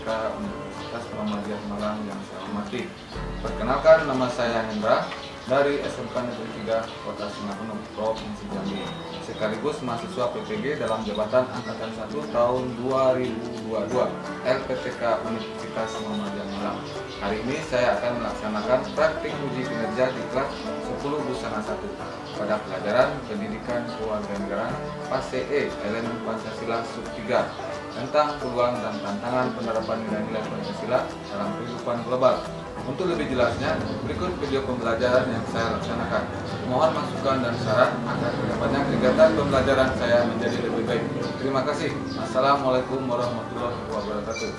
LPTK Universitas Muhammadiyah Malang yang saya hormati. Perkenalkan, nama saya Hendra dari SMK Negeri 3 Kota Singapenuh, Provinsi Jambi, sekaligus mahasiswa PPG dalam jabatan Angkatan 1 tahun 2022 LPTK Universitas Muhammadiyah Malang. Hari ini saya akan melaksanakan praktik uji kinerja di kelas 10 Busana 1 pada pelajaran Pendidikan Kewarganegaraan PASE Elemen Pancasila Sub 3 tentang peluang dan tantangan penerapan nilai-nilai Pancasila dalam kehidupan global. Untuk lebih jelasnya, berikut video pembelajaran yang saya laksanakan. Mohon masukan dan saran agar kedepannya kegiatan pembelajaran saya menjadi lebih baik. Terima kasih. Assalamualaikum warahmatullahi wabarakatuh.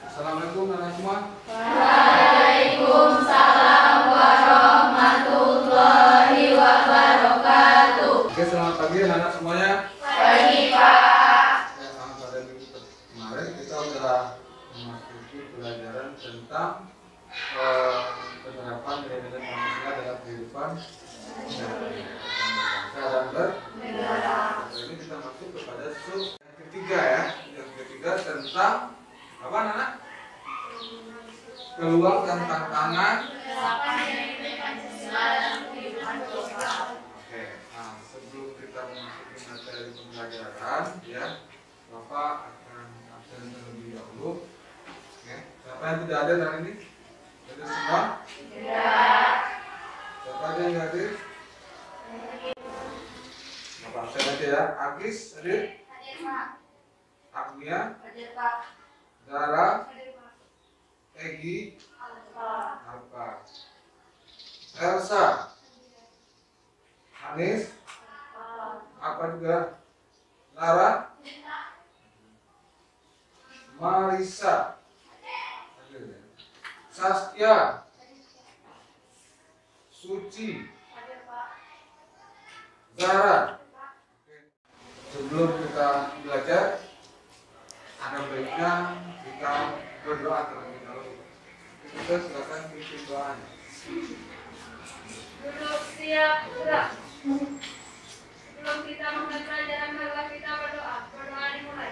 Assalamualaikum anak semua. Waalaikumsalam warahmatullahi wabarakatuh. Oke, selamat pagi anak semuanya. Pagi, Pak. Pada minggu kemarin kita sudah memasuki pelajaran tentang penerapan nilai-nilai Pancasila dalam kehidupan dan bernegara. Ini kita masuk kepada sub yang ketiga ya. Yang ketiga tentang apa, Nana? Peluang dan tantangan. Oke, nah sebelum kita memasuki materi pembelajaran, ya, Bapak akan absen terlebih dahulu. Oke, siapa yang tidak ada hari ini? Hadir semua? Tidak. Siapa aja yang hadir? Bapak absen aja ya. Agis hadir? Hadir, Pak. Agnia? Hadir, Pak. Dara? Hadir, Pak. Egi? Hadir, Pak. Alfa? Elsa? Anis? Apa juga? Lara? Marisa? Saskia? Suci? Hadir, Pak. Zara? Sebelum kita belajar, ada baiknya kita berdoa terlebih dahulu. Kita silakan pimpin doanya. Duduk siap, gerak. Sebelum kita mulai pelajaran, marilah kita berdoa. Berdoa dimulai.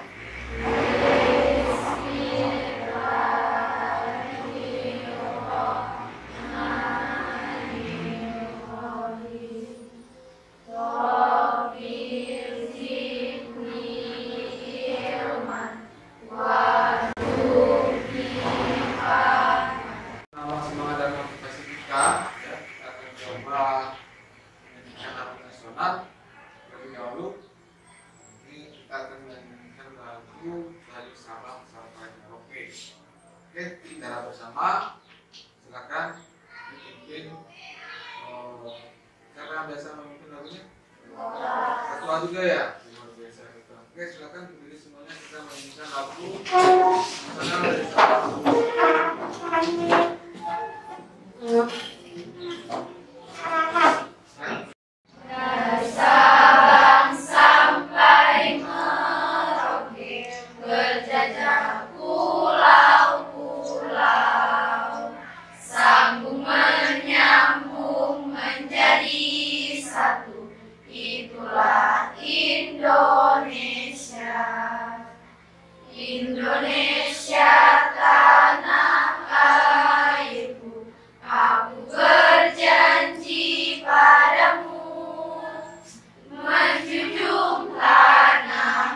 Nama semangat dan motivasi kita, ya, kita akan coba menyanyikan lagu nasional terlebih dahulu. Ini kita akan menyanyikan lagu dari Sabang sampai Merauke. Oke, bicara bersama. Silakan dipimpin. Siapa yang biasa memimpin lagunya? Ketua juga ya? Luar biasa ketua. Oke, silakan berdiri semuanya, kita menyanyikan lagu nasional dari Sabang. Dari Sabang sampai Merauke, berjajah pulau-pulau, sambung menyambung menjadi satu. Itulah Indonesia. Indonesia tanah airku, aku berjanji padamu, menjunjung tanah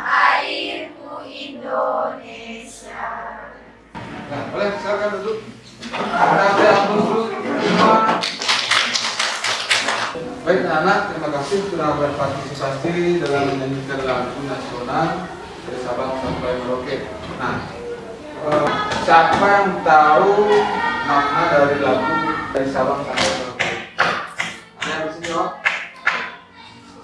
airku Indonesia. Nah, boleh silakan duduk. Kita ambil dulu. Baik anak-anak, terima kasih sudah berpartisipasi dalam menyanyikan lagu nasional dari Sabang sampai Merauke. Nah, siapa yang tahu makna dari lagu dari Sabang sampai Merauke? Ada yang bisa jawab?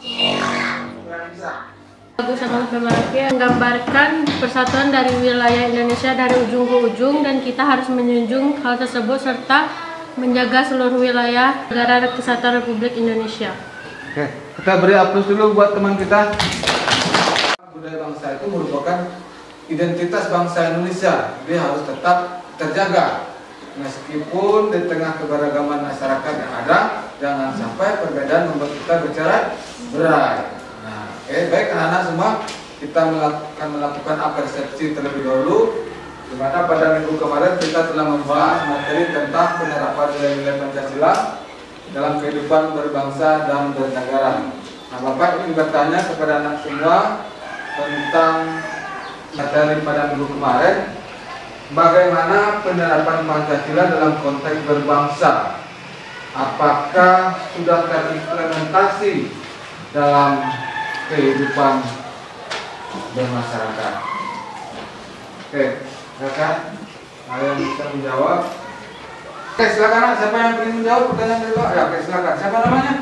Yang bisa? Lagu Sabang sampai Merauke menggambarkan persatuan dari wilayah Indonesia dari ujung ke ujung, dan kita harus menjunjung hal tersebut serta menjaga seluruh wilayah negara Kesatuan Republik Indonesia. Oke, kita beri aplaus dulu buat teman kita. Budaya bangsa itu merupakan identitas bangsa Indonesia. Dia harus tetap terjaga. Meskipun di tengah keberagaman masyarakat yang ada, jangan sampai perbedaan membuat kita bercerai berai. Nah, baik anak-anak semua, kita akan melakukan persepsi terlebih dahulu, di mana pada minggu kemarin kita telah membahas materi tentang penerapan nilai-nilai Pancasila dalam kehidupan berbangsa dan bernegara. Nah, Bapak ingin bertanya kepada anak semua tentang materi pada minggu kemarin. Bagaimana penerapan Pancasila dalam konteks berbangsa? Apakah sudah terimplementasi dalam kehidupan bermasyarakat? Oke, silakan. Ada yang bisa menjawab? Oke, silakan. Siapa yang ingin menjawab pertanyaan dari Pak? Ya, oke, silakan. Siapa namanya?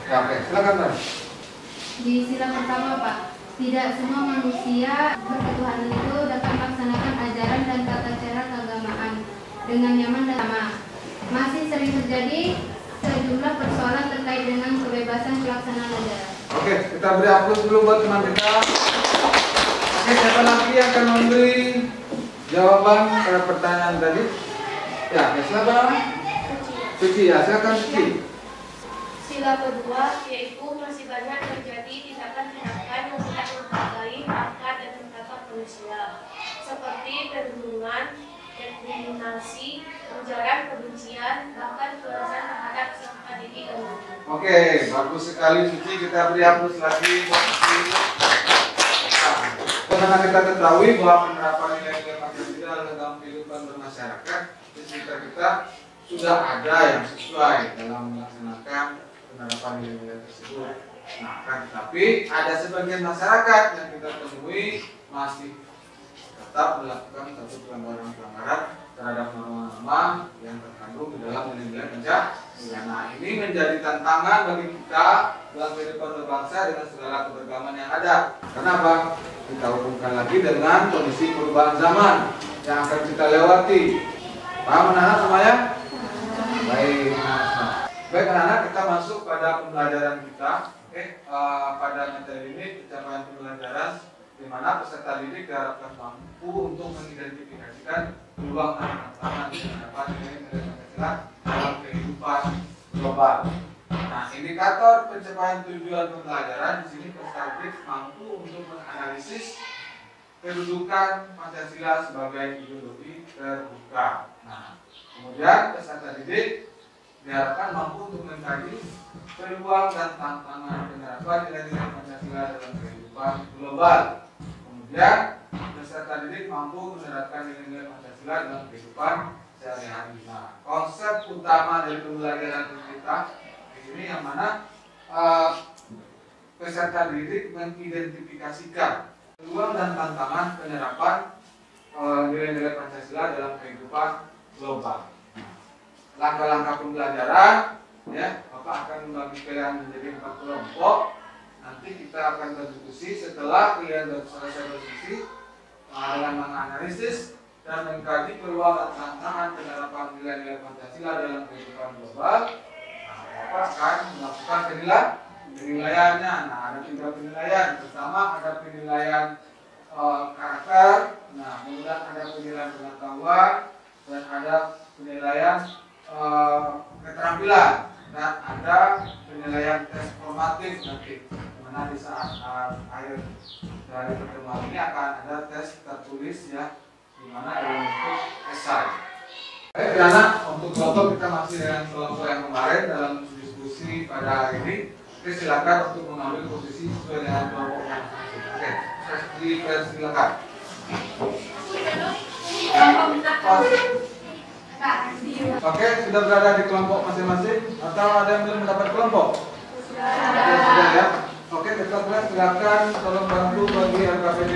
Ya, oke, silakan Pak. Di sila pertama, Pak. Tidak semua manusia berketuhanan itu dapat melaksanakan ajaran dan tata cara keagamaan dengan nyaman dan aman. Masih sering terjadi sejumlah persoalan terkait dengan kebebasan pelaksanaan ajaran. Oke, kita beri aplaus dulu buat teman kita. Oke, siapa lagi yang akan memberi jawaban pada pertanyaan tadi? Ya, silakan. Suci, ya, silakan Suci. Sila kedua yaitu masih banyak terjadi tindakan-tindakan yang tidak menghargai harkat dan martabat manusia, seperti perundungan, diskriminasi, ujaran kebencian, bahkan kekerasan terhadap peserta didik dan guru. Oke, bagus sekali Suci. Kita beri aplaus lagi buat Suci. Karena kita ketahui bahwa penerapan nilai-nilai Pancasila dalam kehidupan bermasyarakat di sekitar kita sudah ada yang sesuai dalam melaksanakan penerapan nilai-nilai tersebut. Nah, kan, tapi ada sebagian masyarakat yang kita temui masih tetap melakukan satu pelanggaran-pelanggaran terhadap norma-norma yang terkandung di dalam nilai-nilai Pancasila. Nah, ini menjadi tantangan bagi kita dalam kehidupan berbangsa dengan segala keberagaman yang ada. Kenapa? Kita hubungkan lagi dengan kondisi perubahan zaman yang akan kita lewati. Paham anak-anak semuanya? Baik, baik anak-anak, kita masuk pada pembelajaran kita. Pada materi ini pencapaian pembelajaran di mana peserta didik diharapkan mampu untuk mengidentifikasikan peluang dan tantangan penerapan nilai-nilai Pancasila dalam kehidupan global. Nah, indikator pencapaian tujuan pembelajaran di sini peserta didik mampu untuk menganalisis kedudukan Pancasila sebagai ideologi terbuka. Nah, kemudian peserta didik diharapkan mampu untuk mengkaji peluang dan tantangan penerapan nilai-nilai Pancasila dalam kehidupan global. Kemudian peserta didik mampu menerapkan nilai-nilai Pancasila dalam kehidupan sehari-hari. Nah, konsep utama dari pembelajaran kita di sini yang mana peserta didik mengidentifikasikan peluang dan tantangan penerapan nilai-nilai Pancasila dalam kehidupan global. Langkah-langkah pembelajaran, ya, Bapak akan membagi kalian menjadi 4 kelompok. Nanti kita akan berdiskusi. Setelah kalian selesai berdiskusi dengan menganalisis dan mengkaji peluang dan tantangan penerapan nilai-nilai Pancasila dalam kehidupan global, Bapak akan melakukan penilaiannya. Nah, ada 3 penilaian. Pertama ada penilaian karakter, nah, kemudian ada penilaian pengetahuan, dan ada penilaian keterampilan, dan ada penilaian tes formatif nanti. Dimana di saat akhir dari pertemuan ini akan ada tes tertulis, ya, dimana dalam bentuk esai. Baik anak, untuk kelompok kita masih dengan kelompok yang kemarin dalam diskusi pada hari ini. Oke, silakan untuk mengambil posisi sesuai dengan kelompoknya. Oke, silakan. Oke, sudah berada di kelompok masing-masing atau ada yang belum mendapat kelompok? Sudah ya. Oke, kita silakan tolong bantu bagi LKPD.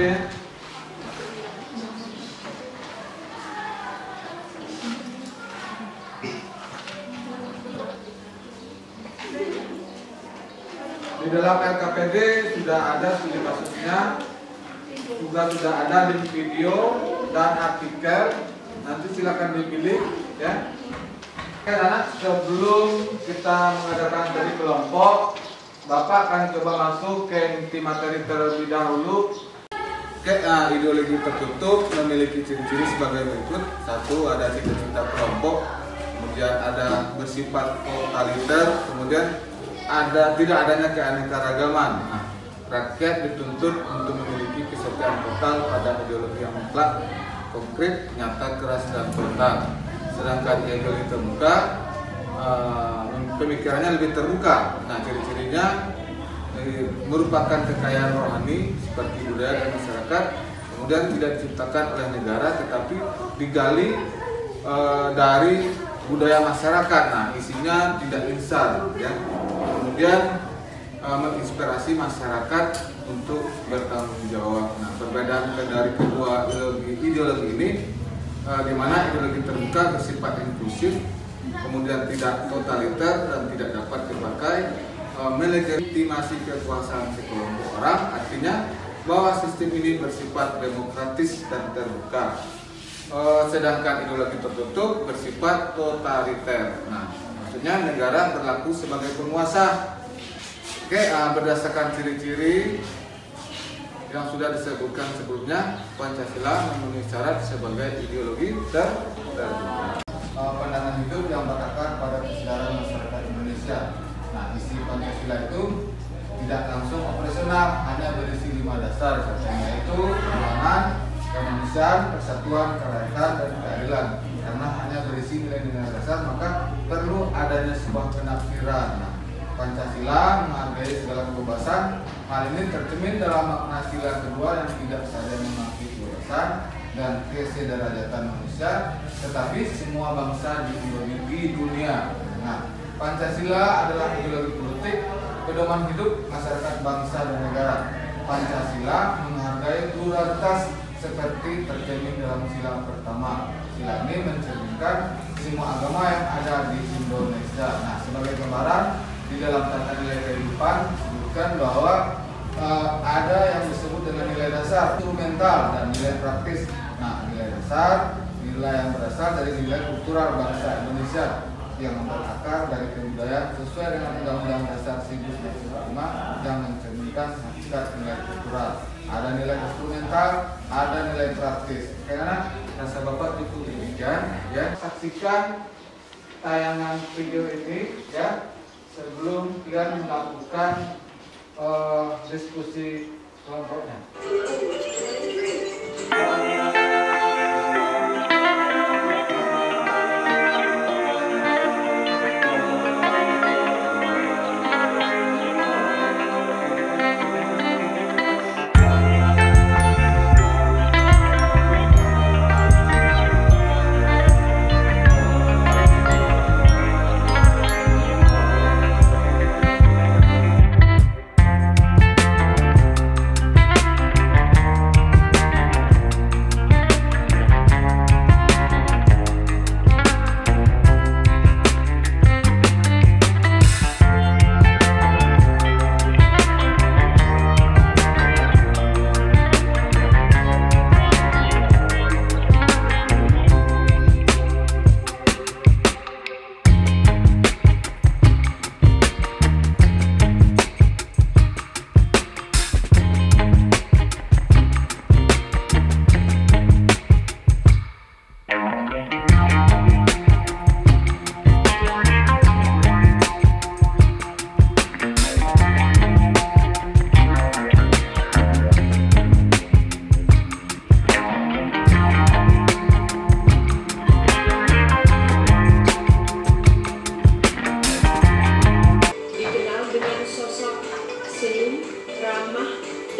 Di dalam LKPD sudah ada studi kasusnya, juga sudah ada link video dan artikel. Nanti silakan dipilih, ya. Oke anak, sebelum kita mengadakan dari kelompok, Bapak akan coba masuk ke inti materi terlebih dahulu. Oke Ideologi tertutup memiliki ciri-ciri sebagai berikut. Satu, ada cita-cita kelompok, kemudian ada bersifat totaliter, kemudian tidak adanya keanekaragaman. Rakyat dituntut untuk memiliki kesetiaan total pada ideologi yang mutlak, konkret, nyata, keras, dan total. Sedangkan ideologi terbuka, pemikirannya lebih terbuka. Nah, ciri-cirinya merupakan kekayaan rohani seperti budaya dan masyarakat, kemudian tidak diciptakan oleh negara tetapi digali dari budaya masyarakat. Nah, isinya tidak instan, ya. Kemudian menginspirasi masyarakat untuk bertanggung jawab. Nah, perbedaan dari kedua ideologi ini, di mana ideologi terbuka bersifat inklusif, kemudian tidak totaliter dan tidak dapat dipakai melegitimasi kekuasaan sekelompok orang, artinya bahwa sistem ini bersifat demokratis dan terbuka. Sedangkan ideologi tertutup bersifat totaliter. Nah, maksudnya negara berlaku sebagai penguasa. Berdasarkan ciri-ciri yang sudah disebutkan sebelumnya, Pancasila memenuhi syarat sebagai ideologi terbuka. Pandangan hidup yang berakar pada kesadaran masyarakat Indonesia. Nah, isi Pancasila itu tidak langsung operasional, hanya berisi 5 dasar, yaitu keamanan, kemanusiaan, persatuan, kerakyatan, dan keadilan. Karena hanya berisi nilai-nilai dasar, maka perlu adanya sebuah penafsiran. Nah, Pancasila menghargai segala kebebasan. Hal ini tercermin dalam makna sila kedua yang tidak saja mengakui kebebasan dan kesederajatan manusia, tetapi semua bangsa di dunia. Nah, Pancasila adalah ideologi politik, pedoman hidup masyarakat bangsa dan negara. Pancasila menghargai pluralitas seperti tercermin dalam sila pertama. Sila ini mencerminkan semua agama yang ada di Indonesia. Nah, sebagai gambaran, di dalam tata nilai kehidupan disebutkan bahwa ada yang disebut dengan nilai dasar, instrumental, dan nilai praktis. Nah, nilai dasar, nilai yang berasal dari nilai kultural bangsa Indonesia yang berakar dari kebudayaan sesuai dengan Undang-Undang Dasar 1945 yang mencerminkan hakikat nilai kultural. Ada nilai instrumental, ada nilai praktis. Karena rasa Bapak cukup demikian, ya. Saksikan tayangan video ini, ya, sebelum kalian melakukan diskusi kelompoknya.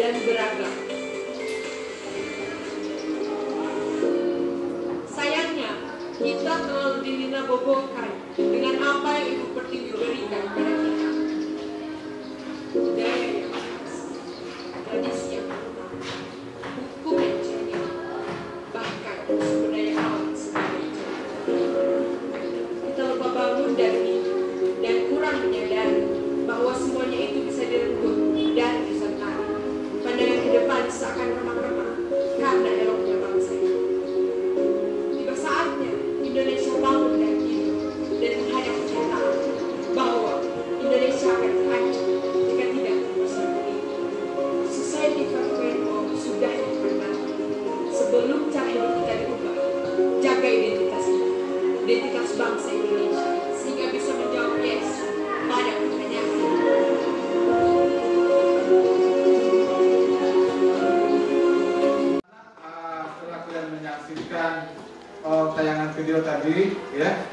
dan beragam. Sayangnya, kita terlalu dilina-bobokan dengan apa yang Ibu Pertiwi berikan kepada kita. Budaya yang keras, tradisi yang kuno, hukum yang jernih, bahkan sumber daya alam sebagai contoh. Kita lupa bangun dari itu dan kurang menyadari bahwa semuanya itu bisa direnggut dan disentari. Pandangan ke depan seakan remang-remang karena eloknya bangsa ini. Tiba saatnya Indonesia bangun dan hidup dan menghadap kenyataan bahwa Indonesia akan terancam jika tidak bersatu. Society 4.0 sudah dipandang identitas bangsa Indonesia sehingga bisa menjawab yes pada pertanyaan ini. Setelah kalian menyaksikan tayangan video tadi, ya,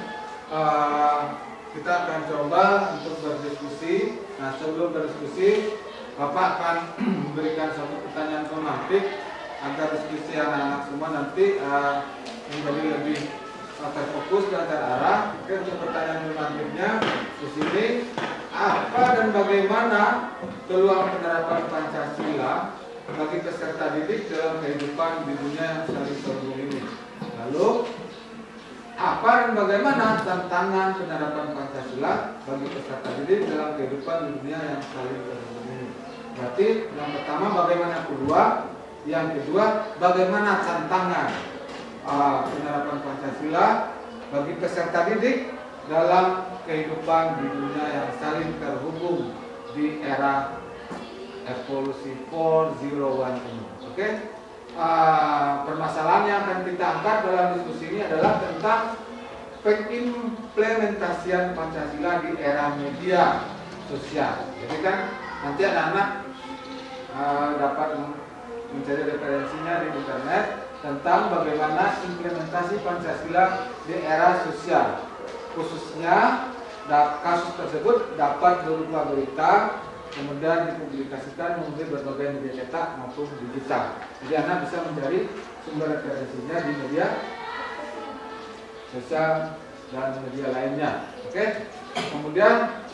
kita akan coba untuk berdiskusi. Nah, sebelum berdiskusi, Bapak akan memberikan satu pertanyaan formatif agar diskusi anak-anak semua nanti menjadi lebih terfokus dan terarah. Oke, untuk pertanyaan formatifnya di sini, apa dan bagaimana peluang penerapan Pancasila bagi peserta didik dalam kehidupan di dunia yang saling terhubung ini? Lalu, apa dan bagaimana tantangan penerapan Pancasila bagi peserta didik dalam kehidupan di dunia yang saling terhubung ini? Berarti yang pertama bagaimana peluang, yang kedua bagaimana tantangan penerapan Pancasila bagi peserta didik dalam kehidupan di dunia yang saling terhubung di era evolusi 401 ini. Oke? Permasalahan yang akan kita angkat dalam diskusi ini adalah tentang pengimplementasian Pancasila di era media sosial. Jadi kan nanti anak-anak dapat mencari referensinya di internet tentang bagaimana implementasi Pancasila di era sosial. Khususnya kasus tersebut dapat berupa berita, kemudian dipublikasikan melalui berbagai media cetak maupun digital. Jadi anak bisa mencari sumber referensinya di media sosial dan media lainnya. Oke. Kemudian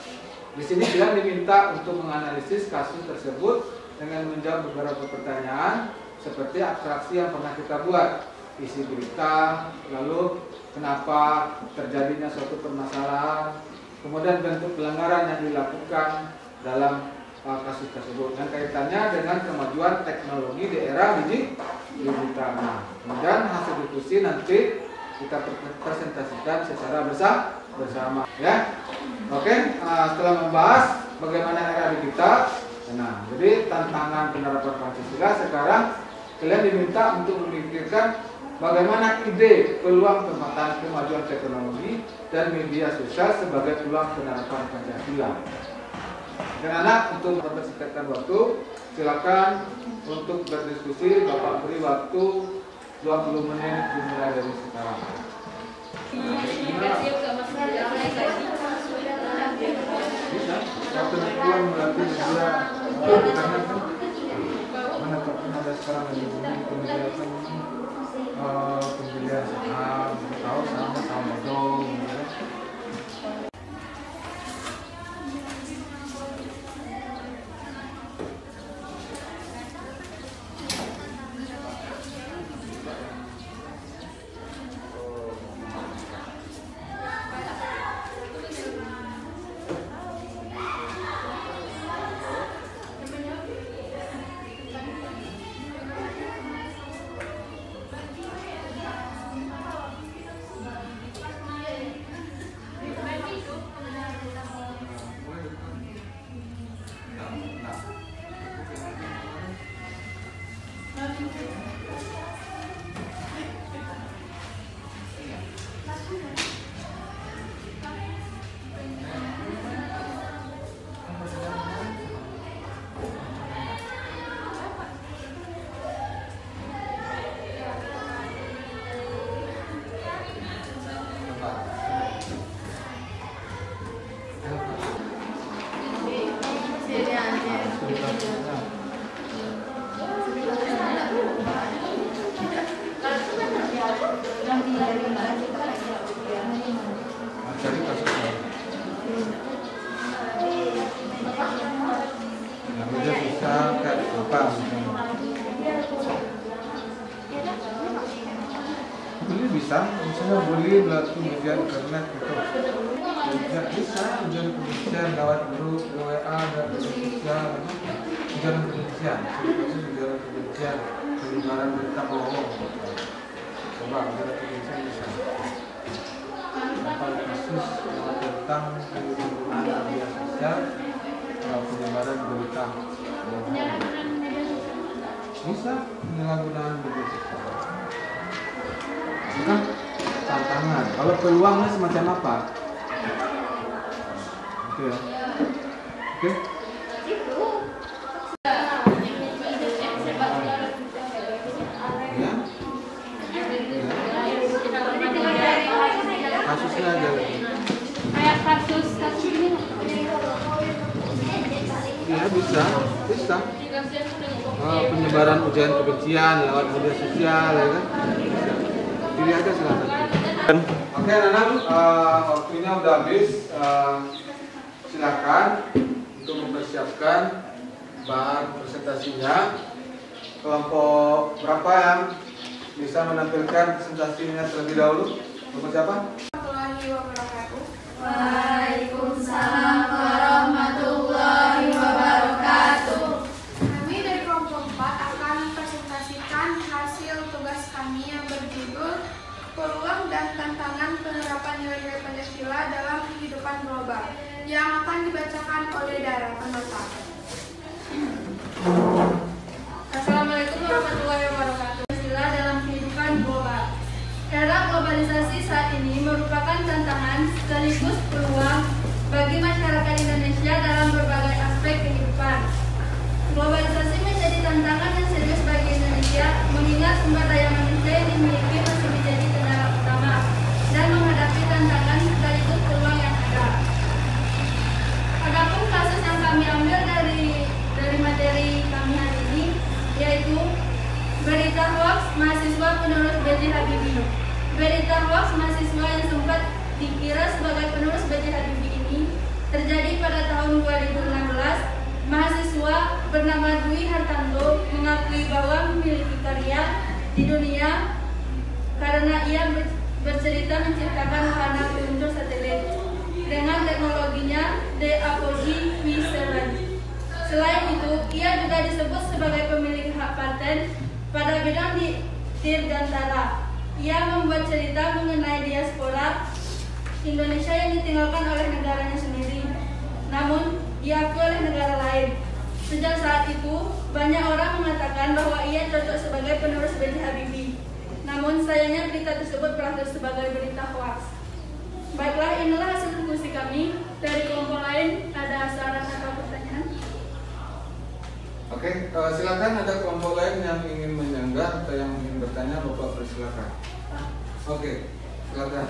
di sini kalian diminta untuk menganalisis kasus tersebut dengan menjawab beberapa pertanyaan seperti abstraksi yang pernah kita buat, isi berita, lalu kenapa terjadinya suatu permasalahan, kemudian bentuk pelanggaran yang dilakukan dalam kasus tersebut dan kaitannya dengan kemajuan teknologi di era digital. Kemudian hasil diskusi nanti kita presentasikan secara bersama, ya. Oke, setelah membahas bagaimana era digital, nah, jadi tantangan penerapan Pancasila, sekarang kalian diminta untuk memikirkan bagaimana ide peluang pemetaan kemajuan teknologi dan media sosial sebagai peluang penerapan Pancasila. Dan anak untuk mempersingkatkan waktu, silakan untuk berdiskusi. Bapak beri waktu 20 menit dimulai dari sekarang. Waktu pulang melatih juga karena mana ada sekarang lagi pembelian saham, tahu saham bodong. Beli bisa, misalnya beli melalui media internet gitu. Bisa ujian kepolisian lewat grup, WA, dan sosial, ujian kepolisian, ujian kepolisian, penyebaran berita bohong. Coba ujian kepolisian bisa. Kalau kasus tentang penggunaan media sosial, penyebaran berita bohong. Bisa penyalahgunaan media sosial. Nah, tantangan. Kalau peluangnya semacam apa? Oke. Oke. Kasusnya aja. Kayak kasus ini. Ya bisa. Penyebaran ujaran kebencian lewat media sosial, ya kan? Pilih aja silakan. Oke, anak-anak, waktunya udah habis. Silakan untuk mempersiapkan bahan presentasinya. Kelompok berapa yang bisa menampilkan presentasinya terlebih dahulu? Kelompok siapa? Waalaikumsalam warahmatullahi wabarakatuh. Kami dari kelompok 4 akan mempresentasikan hasil tugas kami yang berjudul Peluang dan Tantangan Penerapan Nilai-nilai Pancasila dalam Kehidupan Global yang akan dibacakan oleh Dara Penata. Assalamualaikum warahmatullahi wabarakatuh. Pancasila dalam kehidupan global. Era globalisasi saat ini merupakan tantangan sekaligus peluang bagi masyarakat Indonesia dalam berbagai aspek kehidupan. Globalisasi menjadi tantangan yang serius bagi Indonesia mengingat sumber daya manusia yang dimiliki masih menjadi kendala utama dan menghadapi tantangan sekaligus peluang yang ada. Adapun kasus yang kami ambil dari materi kami hari ini yaitu berita hoax mahasiswa penerus B.J. Habibie. Berita hoax mahasiswa yang sempat dikira sebagai penerus B.J. Habibie ini terjadi pada tahun 2016. Mahasiswa bernama Dwi Hartanto mengakui bahwa memiliki karya di dunia karena ia bercerita menciptakan wahana peluncur satelit dengan teknologinya The Apogee V7. Selain itu, ia juga disebut sebagai pemilik hak paten pada bidang dirgantara. Ia membuat cerita mengenai diaspora Indonesia yang ditinggalkan oleh negaranya sendiri, namun diakui oleh negara lain. Sejak saat itu, banyak orang mengatakan bahwa ia cocok sebagai penerus B.J. Habibie. Namun sayangnya berita tersebut berakhir sebagai berita hoax. Baiklah, inilah hasil diskusi kami. Dari kelompok lain, ada saran atau pertanyaan? Oke, silakan ada kelompok lain yang ingin menyanggah atau yang ingin bertanya, Bapak persilakan. Oke, silakan.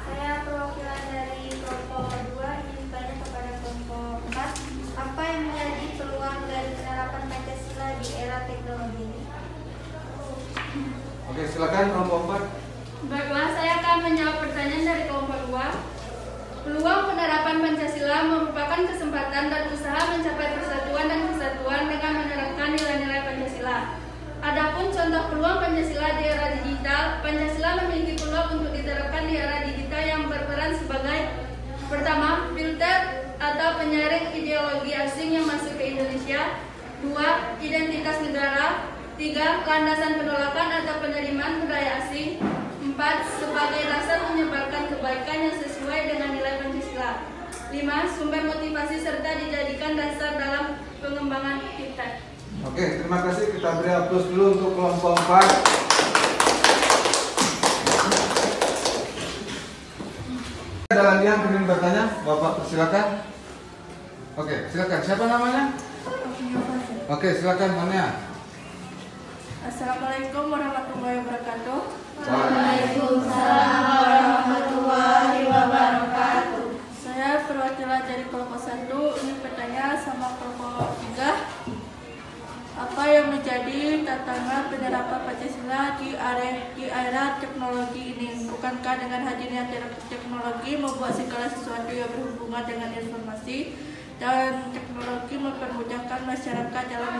Saya perwakilan dari kelompok 2 ingin bertanya kepada kelompok 4, apa yang menjadi peluang dari penerapan Pancasila di era teknologi ini? Oke, silakan kelompok 4. Baiklah, saya akan menjawab pertanyaan dari kelompok 2. Peluang penerapan Pancasila merupakan kesempatan dan usaha mencapai persatuan dan kesatuan dengan menerapkan nilai-nilai Pancasila. Adapun contoh peluang Pancasila di era digital, Pancasila memiliki peluang untuk diterapkan di era digital yang berperan sebagai pertama, filter atau penyaring ideologi asing yang masuk ke Indonesia. 2. Identitas negara. 3. Landasan penolakan atau penerimaan budaya asing. 4. Sebagai dasar menyebarkan kebaikan yang sesuai dengan nilai Pancasila. 5. Sumber motivasi serta dijadikan dasar dalam pengembangan kita. Oke, terima kasih. Kita beri aplaus dulu untuk kelompok 4. Ada lagi yang ingin bertanya? Bapak persilakan. Oke, silakan. Siapa namanya? Oke, silakan Mania. Assalamualaikum warahmatullahi wabarakatuh. Waalaikumsalam warahmatullahi wabarakatuh. Saya perwakilan dari kelompok 1 ingin bertanya sama kelompok 3. Apa yang menjadi tantangan penerapan Pancasila di era teknologi ini? Bukankah dengan hadirnya teknologi membuat segala sesuatu yang berhubungan dengan informasi dan teknologi mempermudahkan masyarakat dalam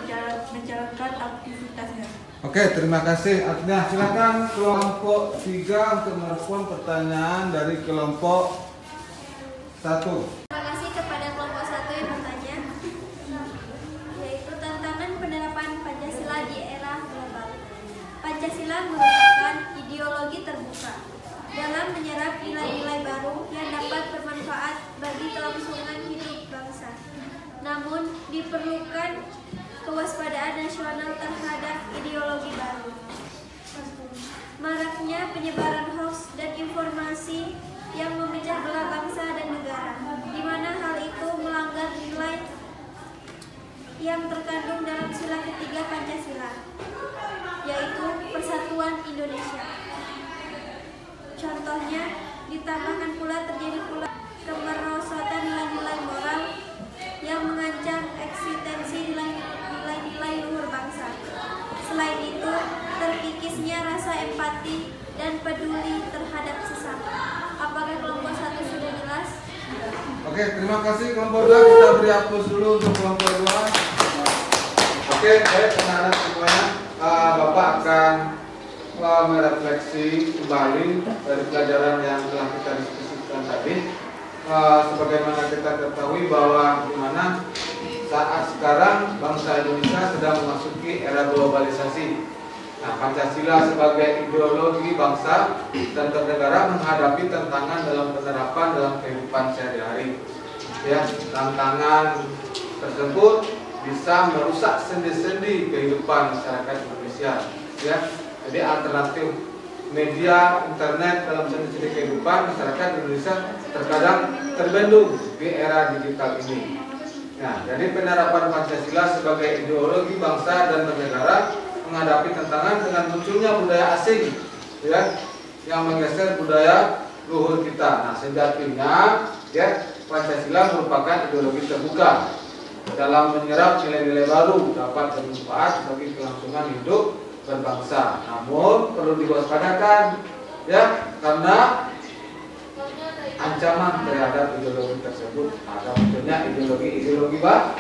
menjalankan aktivitasnya? Oke, terima kasih. Nah, silakan kelompok 3 untuk merespon pertanyaan dari kelompok 1. Terima kasih kepada kelompok 1 yang bertanya, yaitu tantangan penerapan Pancasila di era global. Pancasila merupakan ideologi terbuka dalam menyerap nilai-nilai baru yang dapat bermanfaat bagi kelangsungan hidup bangsa. Namun diperlukan kewaspadaan nasional terhadap ideologi baru. Maraknya penyebaran hoaks dan informasi yang memecah belah bangsa dan negara, di mana hal itu melanggar nilai yang terkandung dalam sila ketiga Pancasila, yaitu persatuan Indonesia. Contohnya, ditambahkan pula terjadi pula kemerosotan nilai-nilai moral yang mengancam eksistensi nilai-nilai luhur bangsa. Selain itu, terkikisnya rasa empati dan peduli terhadap sesama. Apakah kelompok 1 sudah jelas? Oke, terima kasih kelompok 2. Kita beri aplaus dulu untuk kelompok 2. Oke, baik anak-anak semuanya. Bapak akan merefleksi kembali dari pelajaran yang telah kita diskusikan tadi. Sebagaimana kita ketahui bahwa dimana saat sekarang bangsa Indonesia sedang memasuki era globalisasi. Nah, Pancasila sebagai ideologi bangsa dan bernegara menghadapi tantangan dalam penerapan dalam kehidupan sehari-hari. Ya, tantangan tersebut bisa merusak sendi-sendi kehidupan masyarakat Indonesia. Ya, jadi alternatif media internet dalam sendi-sendi kehidupan masyarakat Indonesia terkadang terbendung di era digital ini. Nah, jadi penerapan Pancasila sebagai ideologi bangsa dan bernegara menghadapi tantangan dengan munculnya budaya asing, ya, yang menggeser budaya luhur kita. Nah, sejatinya, ya, Pancasila merupakan ideologi terbuka dalam menyerap nilai-nilai baru dapat bermanfaat bagi kelangsungan hidup berbangsa. Namun perlu diwaspadakan, ya, karena ancaman terhadap ideologi tersebut ada munculnya ideologi baru.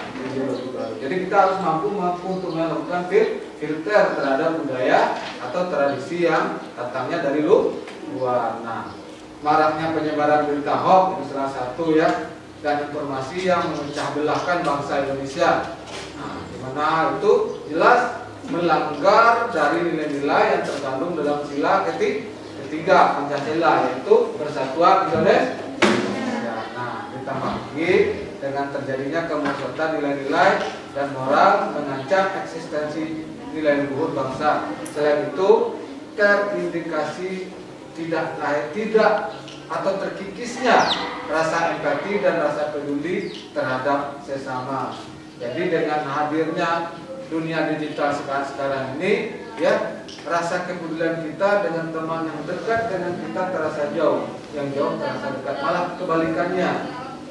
Jadi kita harus mampu untuk melakukan filter terhadap budaya atau tradisi yang datangnya dari luar. Nah, maraknya penyebaran berita hoax itu salah satu, ya, dan informasi yang memecah belahkan bangsa Indonesia. Nah, dimana itu jelas melanggar dari nilai-nilai yang terkandung dalam sila ketiga Pancasila, yaitu persatuan Indonesia. Nah, ditambah lagi dengan terjadinya kemerosotan nilai-nilai dan moral mengancam eksistensi nilai luhur bangsa. Selain itu, terindikasi tidak atau terkikisnya rasa empati dan rasa peduli terhadap sesama. Jadi dengan hadirnya dunia digital sekarang ini, ya, rasa kepedulian kita dengan teman yang dekat dengan kita terasa jauh, yang jauh terasa dekat, malah kebalikannya,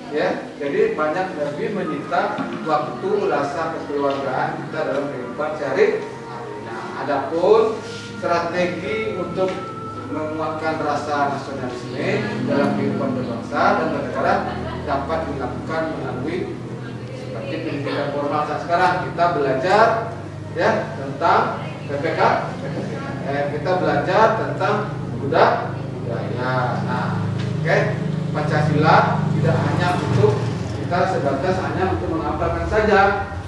ya. Jadi banyak lebih menyita waktu rasa kekeluargaan kita dalam kehidupan sehari-hari. Nah, adapun strategi untuk menguatkan rasa nasionalisme dalam kehidupan berbangsa dan bernegara dapat dilakukan melalui seperti pendidikan formal. Saat sekarang kita belajar, ya, tentang PPK, kita belajar tentang budaya. Nah, oke, Pancasila tidak hanya untuk kita sebatas hanya untuk menghafalkan saja,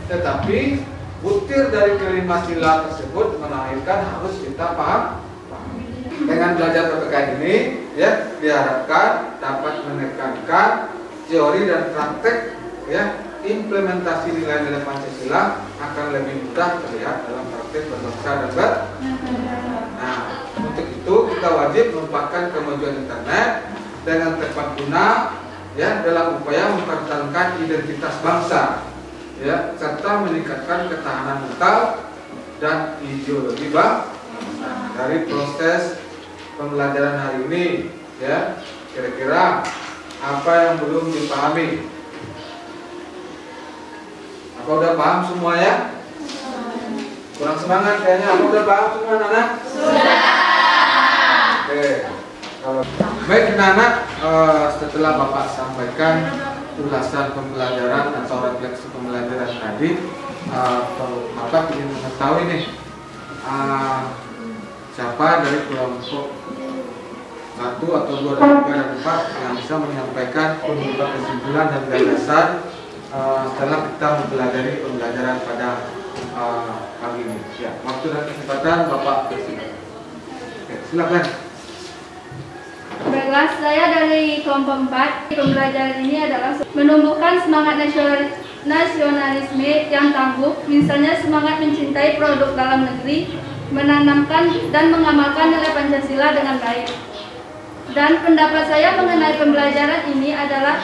tetapi butir dari kelima sila tersebut melahirkan harus kita paham. Dengan belajar PPK ini, ya, diharapkan dapat menekankan teori dan praktek, ya, implementasi nilai-nilai Pancasila akan lebih mudah terlihat dalam praktek berbangsa dan Nah, untuk itu kita wajib merupakan kemajuan internet dengan tepat guna, ya, dalam upaya mempertahankan identitas bangsa, ya, serta meningkatkan ketahanan mental dan ideologi bangsa. Dari proses pembelajaran hari ini, ya, kira-kira apa yang belum dipahami? Apa udah paham semua, ya? Kurang semangat kayaknya. Apa udah paham semua, anak? Sudah. Oke. Kalau baik, anak, setelah Bapak sampaikan ulasan pembelajaran atau refleksi pembelajaran tadi, Bapak ingin mengetahui nih, siapa dari kelompok 1 atau 2 dan 3 dan 4 yang bisa menyampaikan kesimpulan dan gagasan setelah kita mempelajari pembelajaran pada pagi ini. Ya, waktu dan kesempatan Bapak bersilakan. Silakan. Baiklah, saya dari kelompok 4. Pembelajaran ini adalah menumbuhkan semangat nasionalisme yang tangguh, misalnya semangat mencintai produk dalam negeri, menanamkan dan mengamalkan nilai Pancasila dengan baik. Dan pendapat saya mengenai pembelajaran ini adalah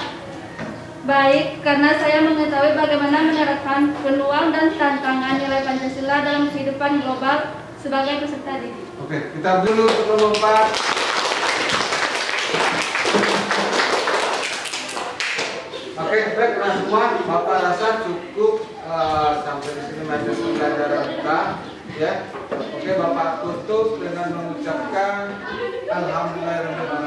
baik karena saya mengetahui bagaimana menerapkan peluang dan tantangan nilai Pancasila dalam kehidupan global sebagai peserta didik. Oke, kita dulu untuk nomor 4. Oke, baik semua, Bapak rasa cukup sampai di sini majelis pembelajaran kita, ya. Oke, Bapak tutup dengan mengucapkan alhamdulillah.